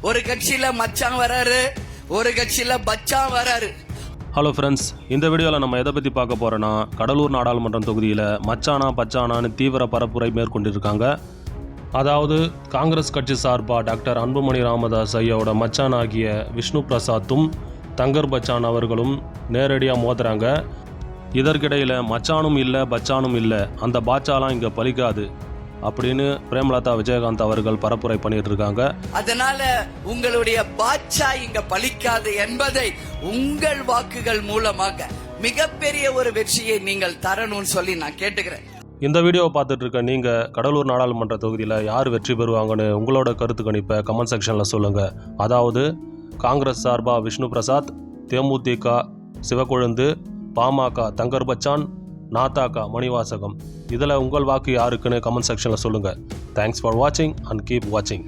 ஒரு கட்சியில மச்சான் வராரு, ஒரு கட்சியில பச்சான் வராரு. ஹலோ ஃப்ரெண்ட்ஸ், இந்த வீடியோவில் நம்ம எதை பற்றி பார்க்க போகிறோன்னா, கடலூர் நாடாளுமன்றம் தொகுதியில் மச்சானா பச்சானான்னு தீவிர பரப்புரை மேற்கொண்டிருக்காங்க. அதாவது காங்கிரஸ் கட்சி சார்பாக டாக்டர் அன்புமணி ராமதாஸ் ஐயாவோட மச்சான் ஆகிய விஷ்ணு பிரசாத்தும் தங்கர் பச்சான் அவர்களும் நேரடியாக மோதுறாங்க. இதற்கிடையில் மச்சானும் இல்லை பச்சானும் இல்லை, அந்த பாச்சாலாம் இங்கே பலிக்காது அப்படின்னு பிரேமலதா விஜயகாந்த் அவர்கள் பரப்புரை பண்ணிட்டு இருக்காங்க. அதனால உங்களுடைய பாட்சா இங்க பலிக்காது என்பதை உங்கள் வாக்குகள் மூலமாக மிகப்பெரிய ஒரு வெற்றியை நீங்கள் தரணும்னு சொல்லி நான் கேட்டுக்கிறேன். இந்த வீடியோவை பார்த்துட்டு இருக்க நீங்கள் கடலூர் நாடாளுமன்ற தொகுதியில் யார் வெற்றி பெறுவாங்கன்னு உங்களோட கருத்து கணிப்பை கமெண்ட் செக்ஷனில் சொல்லுங்கள். அதாவது காங்கிரஸ் சார்பாக விஷ்ணு பிரசாத், தேமுதிக சிவக்கொழுந்து, பாமக தங்கர் பச்சான், நாதாகா மணிவாசகம், இதில் உங்கள் வாக்கு யாருக்குன்னு கமெண்ட் செக்ஷனில் சொல்லுங்கள். தேங்க்ஸ் ஃபார் வாட்சிங் அண்ட் கீப் வாட்சிங்.